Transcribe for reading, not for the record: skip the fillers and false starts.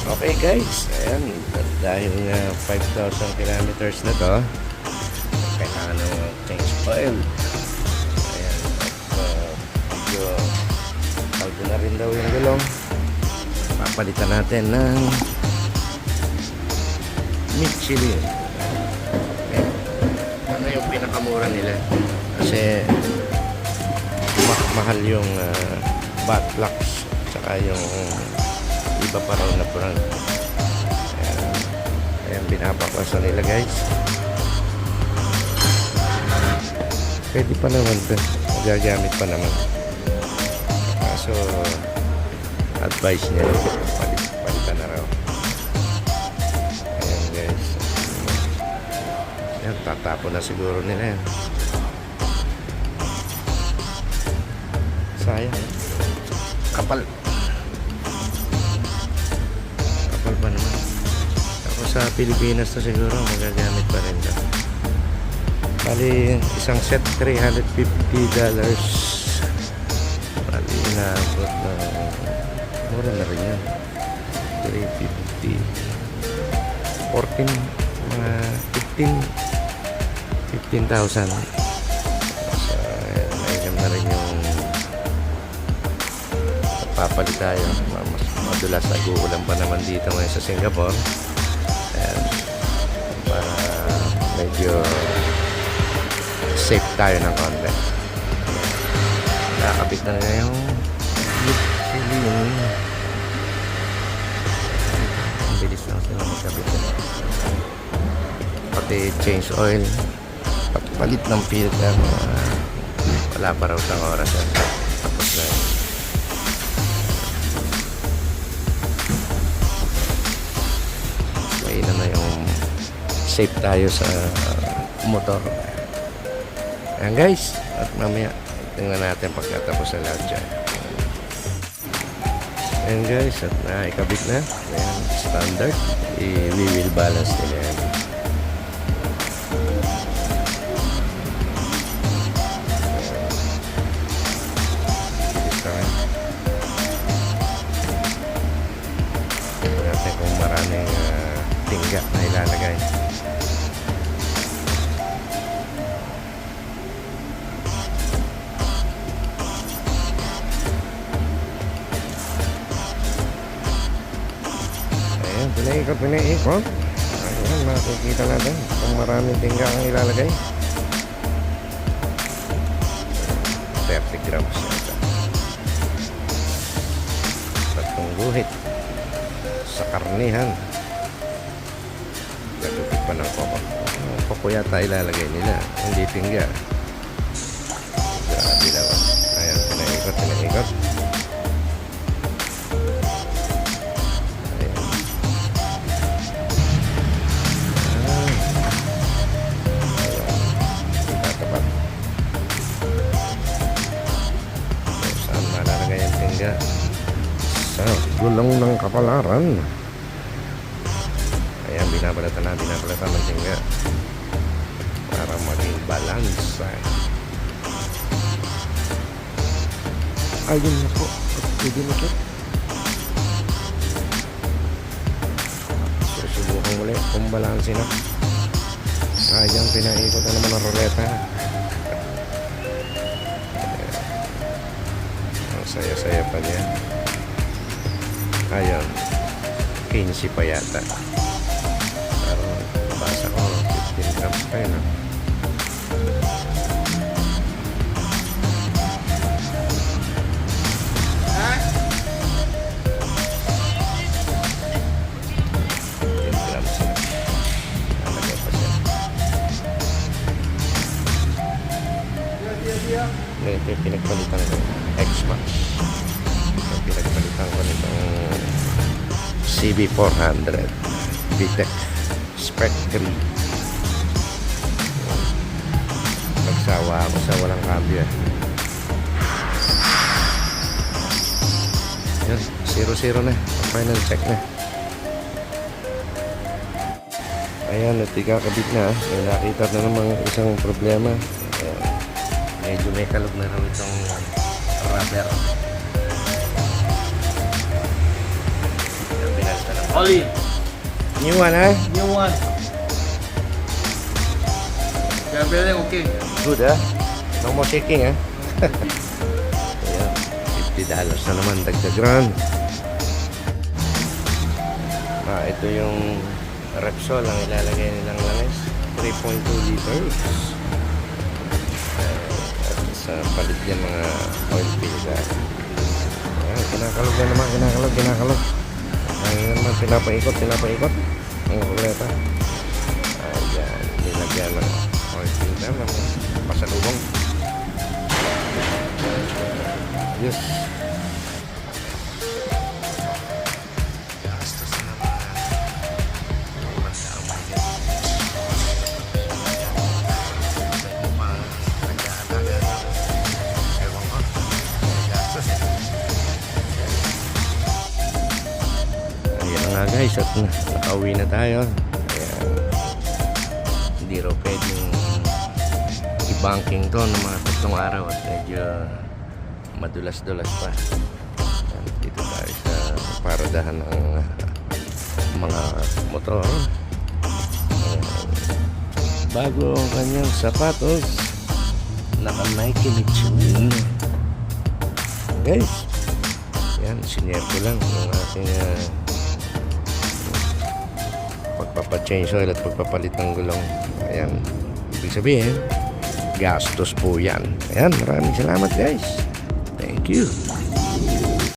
Okay guys, ayan, dahil nga 5,000 kilometers na to, kailangan ng change oil. Ayan, at medyo kaldo na rin daw yung gulong. Papalitan natin ng Michelin. Ayan. Ano yung pinakamura nila? Kasi mahal yung back plugs, tsaka yung iba pa raw na brand. Ayan, binapakwasan nila guys. Pwede pa naman ito, magagamit pa naman, kaso advice niya palitan na raw. Ayan guys, ayan, tatapon na siguro nila yan. Sayang, kapal pa naman. Ako sa Pilipinas na siguro magagamit pa rin ito. Bali isang set $350. Bali inaabot na mura na rin yan, 350, 14, mga 15,000. So ayan na rin yung papalit tayo. Mas madulas, nag-uulan pa naman dito ngayon sa Singapore. Ayan, para medyo safe tayo ng konti. Nakakabit na nga yung Michelin. Ang bilis lang sila magkabit. Pati change oil, pati palit ng filter, wala pa raw ng oras yan. Tapos na yun. Na yung safe tayo sa motor. Ayan guys, at mamaya tingnan natin pagkatapos sa lahat dyan. Ayan guys, at naikabit na. Ayan, standard, we will balance nila yan. Tingnan natin kung maraming tingga na ilalagay. Ayan, pinaikot. Ayan, makikita natin kung maraming tingga ang ilalagay. 30 grams ito. Tatlong guhit sa karnihan. Nagupit pa ng koko. Koko yata ilalagay nila, hindi tingga. Grabe naman. Ayan, pinaikot. Ayan. Itatapat. Saan malalagay ang tingga? Sa gulong ng kapalaran. Ayan, binabalatan ng tingga para maging balance. Ayun na po, pwede na po. Susubukan ulit kung balanse na. Ayan, pinaikot na naman ang ruleta. Ang saya-saya pa niya. Ayan, 15 pa yata. Basa ko 15 grams pa yun. Ito yung pinagpalitan ko, X-Max. Pinagpalitan ko nitong CB400 VTEC Spec 3. Nagsawa ako sa walang cambio. Yan, 0-0 na. Final check na. Ayan, at ikakabit na. May nakita na namang isang problema. Medyo may kalog na raw itong rubber. Pinasta ng Oli, New one, ha? new one. Everything okay. Good, ha? No more shaking, ha? Ayan, $50 na naman, dagdagan. Ito yung Repsol ang ilalagay nilang langis. 3.2 liters. At sa palit yan mga oil filter. Ayan, kinakalog na naman, kinakalog. Ayan naman, pinapaikot. Ang kuleta. Ayan, nilagyan ng oil filter ng pasalubong. Yes. Gastos na naman. Ayan na nga guys, at nakauwi na tayo. Ayan. Hindi raw pwedeng i-banking to ng mga 3 araw at medyo madulas-dulas pa. Ayan, dito tayo sa paradahan ng mga motor. Ayan. Bago ang kanyang sapatos, naka-Nike Michelin. Guys, yan, sinare ko lang yung ating pagpapa-change oil at pagpapalit ng gulong. Ayan, ibig sabihin gastos po yan. Ayan, maraming salamat guys. Thank you.